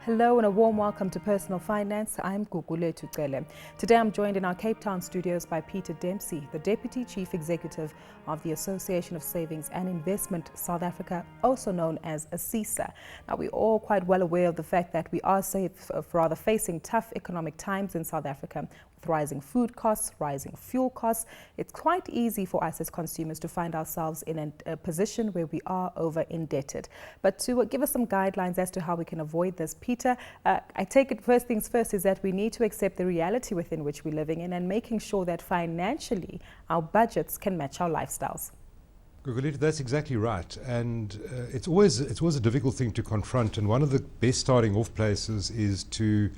Hello and a warm welcome to Personal Finance. I'm Gugulethu Cele. Today I'm joined in our Cape Town studios by Peter Dempsey, the Deputy Chief Executive of the Association of Savings and Investment South Africa, also known as ASISA. Now, we're all quite well aware of the fact that we are rather facing tough economic times in South Africa. With rising food costs, rising fuel costs, it's quite easy for us as consumers to find ourselves in a position where we are over-indebted. But to give us some guidelines as to how we can avoid this, Peter, I take it first things first is that we need to accept the reality within which we're living in and making sure that financially our budgets can match our lifestyles. Gugulethu, that's exactly right, and it's always a difficult thing to confront, and one of the best starting off places is to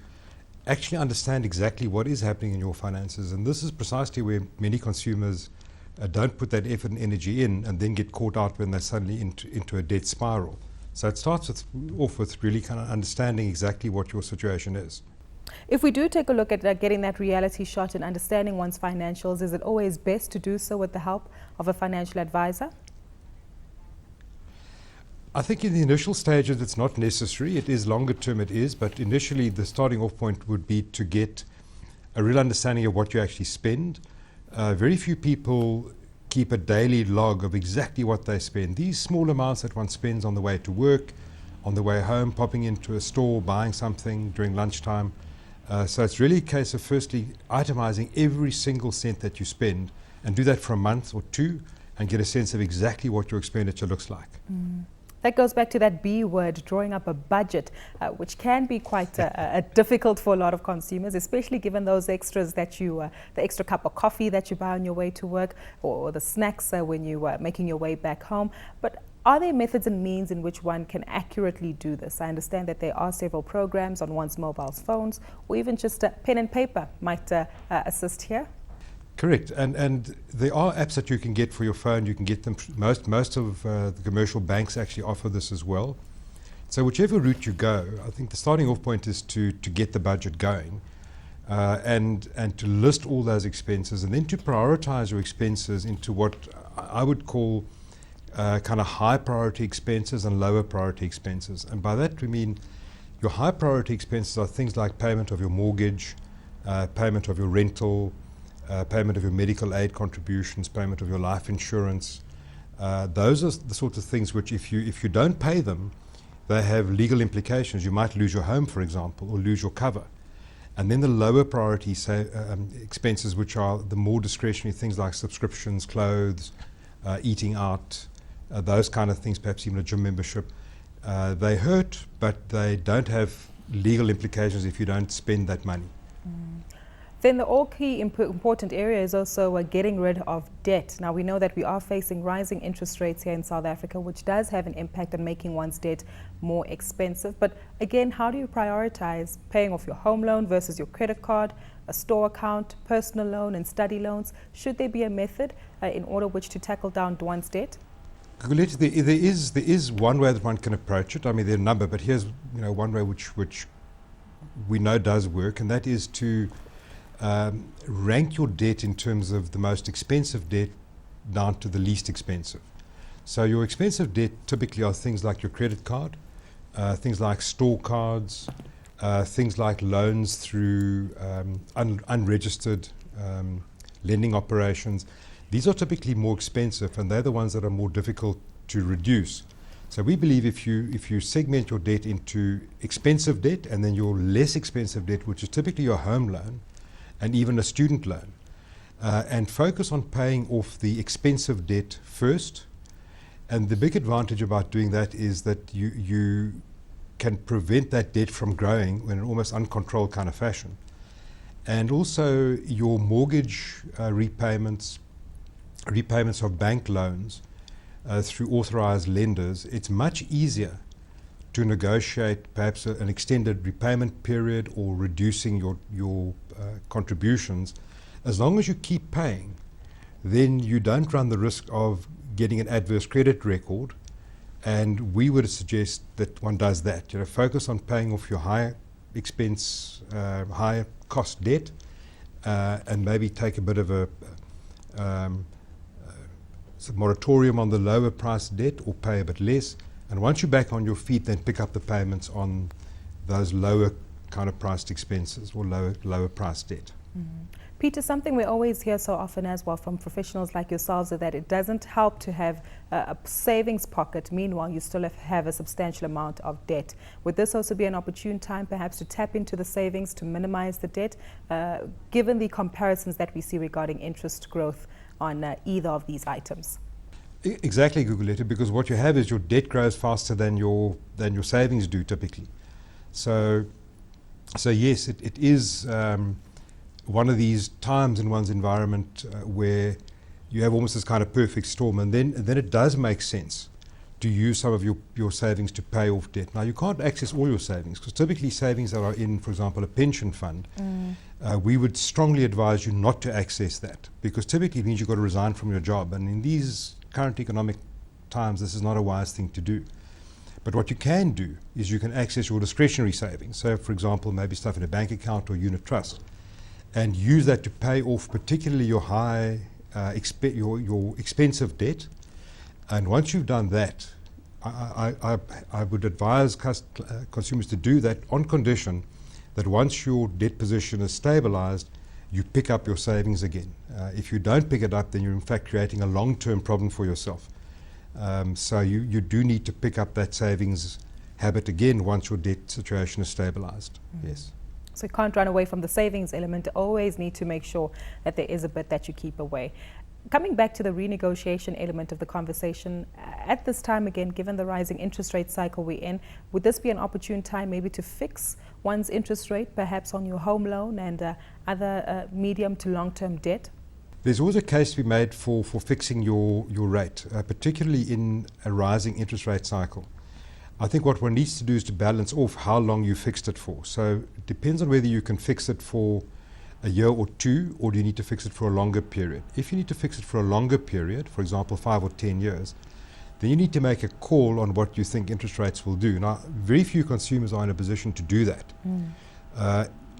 actually understand exactly what is happening in your finances. And this is precisely where many consumers don't put that effort and energy in and then get caught out when they're suddenly into a debt spiral. So it starts off with really kind of understanding exactly what your situation is. If we do take a look at getting that reality shot and understanding one's financials, is it always best to do so with the help of a financial advisor? I think in the initial stages it's not necessary. It is longer term, it is, but initially the starting off point would be to get a real understanding of what you actually spend. Very few people keep a daily log of exactly what they spend. These small amounts that one spends on the way to work, on the way home, popping into a store, buying something during lunchtime. So it's really a case of firstly itemizing every single cent that you spend and do that for a month or two and get a sense of exactly what your expenditure looks like. That goes back to that B word, drawing up a budget, which can be quite difficult for a lot of consumers, especially given those extras that the extra cup of coffee that you buy on your way to work or the snacks when you are making your way back home. But are there methods and means in which one can accurately do this? I understand that there are several programs on one's mobile phones, or even just pen and paper might assist here. Correct, and there are apps that you can get for your phone. You can get them, most of the commercial banks actually offer this as well. So whichever route you go, I think the starting off point is to get the budget going and to list all those expenses and then to prioritize your expenses into what I would call kind of high priority expenses and lower priority expenses. And by that we mean your high priority expenses are things like payment of your mortgage, payment of your rental, payment of your medical aid contributions, payment of your life insurance. Those are the sorts of things which if you don't pay them, they have legal implications. You might lose your home, for example, or lose your cover. And then the lower priority expenses, which are the more discretionary things like subscriptions, clothes, eating out, those kind of things, perhaps even a gym membership. They hurt, but they don't have legal implications if you don't spend that money. Then the all key important area is also getting rid of debt. Now, we know that we are facing rising interest rates here in South Africa, which does have an impact on making one's debt more expensive. But again, how do you prioritize paying off your home loan versus your credit card, a store account, personal loan and study loans? Should there be a method in order which to tackle down one's debt? Gugulethu, there is one way that one can approach it. I mean, there are a number, but here's one way which we know does work, and that is to rank your debt in terms of the most expensive debt down to the least expensive. So your expensive debt typically are things like your credit card, things like store cards, things like loans through unregistered lending operations. These are typically more expensive, and they're the ones that are more difficult to reduce. So we believe if you segment your debt into expensive debt and then your less expensive debt, which is typically your home loan, and even a student loan, and focus on paying off the expensive debt first. And the big advantage about doing that is that you can prevent that debt from growing in an almost uncontrolled kind of fashion. And also your mortgage repayments of bank loans through authorized lenders, it's much easier to negotiate perhaps an extended repayment period or reducing your contributions. As long as you keep paying, then you don't run the risk of getting an adverse credit record, and we would suggest that one does that. Focus on paying off your higher expense, higher cost debt, and maybe take a bit of a moratorium on the lower price debt or pay a bit less. And once you're back on your feet, then pick up the payments on those lower kind of priced expenses or lower priced debt. Peter, something we always hear so often as well from professionals like yourselves is that it doesn't help to have a savings pocket. Meanwhile, you still have a substantial amount of debt. Would this also be an opportune time perhaps to tap into the savings to minimize the debt, given the comparisons that we see regarding interest growth on either of these items? Exactly, Gugulethu, because what you have is your debt grows faster than your savings do typically. So yes, it is one of these times in one's environment where you have almost this kind of perfect storm, and then it does make sense to use some of your savings to pay off debt. Now, you can't access all your savings, because typically savings that are in, for example, a pension fund, we would strongly advise you not to access that, because typically it means you've got to resign from your job, and in these current economic times, this is not a wise thing to do. But what you can do is you can access your discretionary savings. So, for example, maybe stuff in a bank account or unit trust, and use that to pay off particularly your your expensive debt. And once you've done that, I would advise consumers to do that on condition that once your debt position is stabilized, you pick up your savings again. If you don't pick it up, then you're in fact creating a long-term problem for yourself. So you do need to pick up that savings habit again once your debt situation is stabilized. Yes. So you can't run away from the savings element. Always need to make sure that there is a bit that you keep away. Coming back to the renegotiation element of the conversation, at this time again, given the rising interest rate cycle we're in, would this be an opportune time maybe to fix one's interest rate, perhaps on your home loan and other medium to long-term debt? There's always a case to be made for fixing your rate, particularly in a rising interest rate cycle. I think what one needs to do is to balance off how long you fixed it for. So it depends on whether you can fix it for a year or two, or do you need to fix it for a longer period. If you need to fix it for a longer period, for example 5 or 10 years, then you need to make a call on what you think interest rates will do. Now, very few consumers are in a position to do that.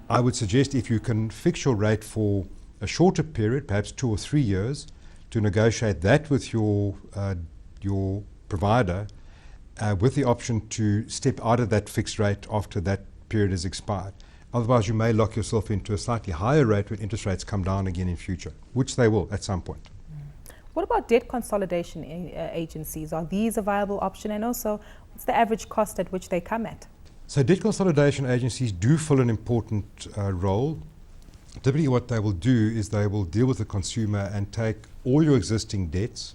I would suggest if you can fix your rate for a shorter period, perhaps 2 or 3 years, to negotiate that with your provider, with the option to step out of that fixed rate after that period has expired. Otherwise, you may lock yourself into a slightly higher rate when interest rates come down again in future, which they will at some point. What about debt consolidation agencies? Are these a viable option? And also, what's the average cost at which they come at? So debt consolidation agencies do fill an important role. Typically what they will do is they will deal with the consumer and take all your existing debts,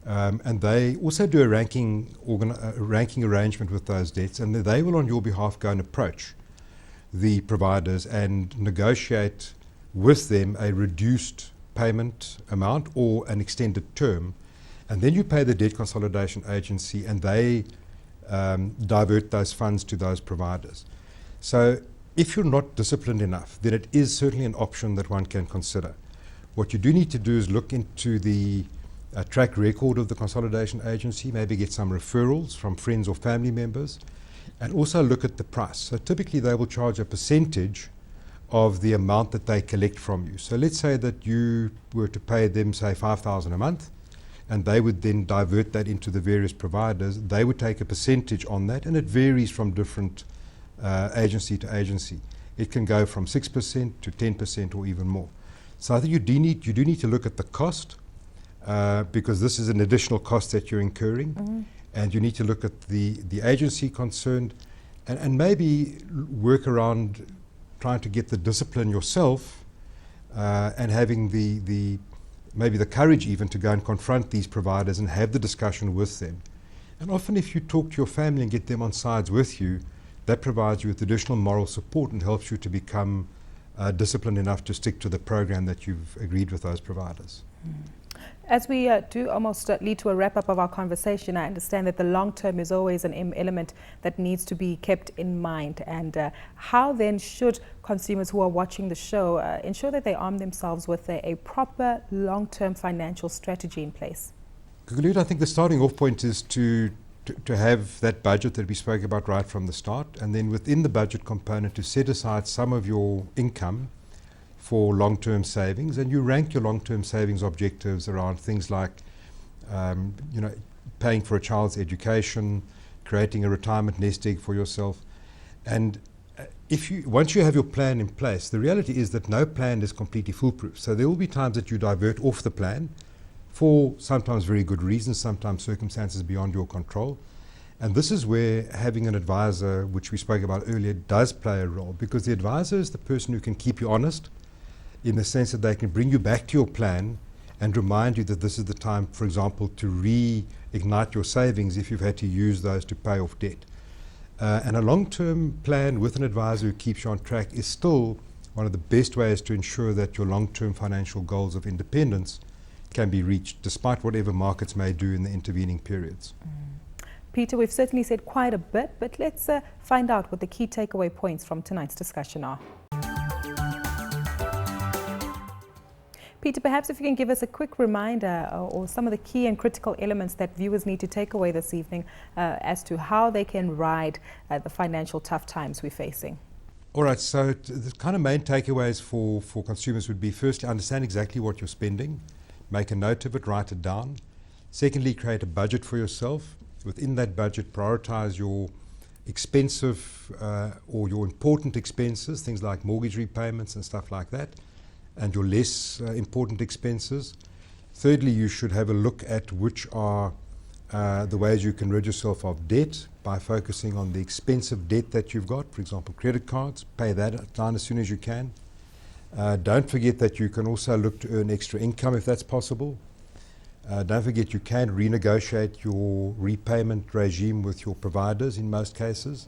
and they also do a ranking arrangement with those debts, and they will on your behalf go and approach the providers and negotiate with them a reduced payment amount or an extended term, and then you pay the debt consolidation agency and they divert those funds to those providers. So if you're not disciplined enough, then it is certainly an option that one can consider. What you do need to do is look into the track record of the consolidation agency, maybe get some referrals from friends or family members, and also look at the price. So typically they will charge a percentage of the amount that they collect from you. So let's say that you were to pay them, say, 5,000 a month, and they would then divert that into the various providers. They would take a percentage on that, and it varies from different agency to agency. It can go from 6% to 10% or even more. So I think you do need to look at the cost, because this is an additional cost that you're incurring, and you need to look at the agency concerned, and maybe work around trying to get the discipline yourself, and having maybe the courage even to go and confront these providers and have the discussion with them. And often if you talk to your family and get them on sides with you, that provides you with additional moral support and helps you to become disciplined enough to stick to the program that you've agreed with those providers. As we do almost lead to a wrap-up of our conversation, I understand that the long term is always an element that needs to be kept in mind. And how then should consumers who are watching the show ensure that they arm themselves with a proper long-term financial strategy in place? Gugulethu, I think the starting off point is to have that budget that we spoke about right from the start, and then within the budget component to set aside some of your income for long-term savings, and you rank your long-term savings objectives around things like paying for a child's education, creating a retirement nest egg for yourself, And once you have your plan in place, the reality is that no plan is completely foolproof. So there will be times that you divert off the plan for sometimes very good reasons, sometimes circumstances beyond your control. And this is where having an advisor, which we spoke about earlier, does play a role, because the advisor is the person who can keep you honest in the sense that they can bring you back to your plan and remind you that this is the time, for example, to reignite your savings if you've had to use those to pay off debt. And a long-term plan with an advisor who keeps you on track is still one of the best ways to ensure that your long-term financial goals of independence can be reached, despite whatever markets may do in the intervening periods. Peter, we've certainly said quite a bit, but let's find out what the key takeaway points from tonight's discussion are. Peter, perhaps if you can give us a quick reminder or some of the key and critical elements that viewers need to take away this evening as to how they can ride the financial tough times we're facing. All right, so the kind of main takeaways for consumers would be, firstly, understand exactly what you're spending, make a note of it, write it down. Secondly, create a budget for yourself. Within that budget, prioritize your expensive or your important expenses, things like mortgage repayments and stuff like that, and your less important expenses. Thirdly, you should have a look at which are the ways you can rid yourself of debt by focusing on the expensive debt that you've got, for example, credit cards. Pay that down as soon as you can. Don't forget that you can also look to earn extra income if that's possible. Don't forget you can renegotiate your repayment regime with your providers in most cases.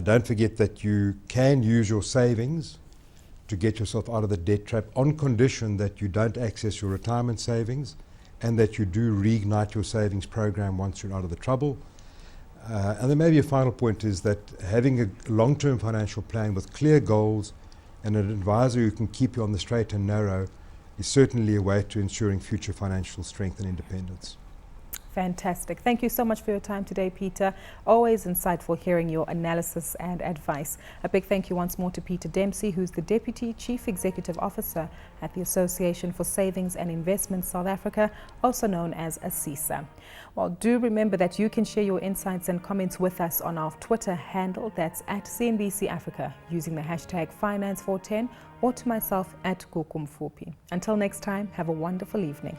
Don't forget that you can use your savings to get yourself out of the debt trap on condition that you don't access your retirement savings and that you do reignite your savings program once you're out of the trouble. And then maybe a final point is that having a long-term financial plan with clear goals and an advisor who can keep you on the straight and narrow is certainly a way to ensuring future financial strength and independence. Fantastic. Thank you so much for your time today, Peter. Always insightful hearing your analysis and advice. A big thank you once more to Peter Dempsey, who's the Deputy Chief Executive Officer at the Association for Savings and Investments South Africa, also known as ASISA. Well, do remember that you can share your insights and comments with us on our Twitter handle, that's at CNBC Africa, using the hashtag Finance410, or to myself at Gugulethu. Until next time, have a wonderful evening.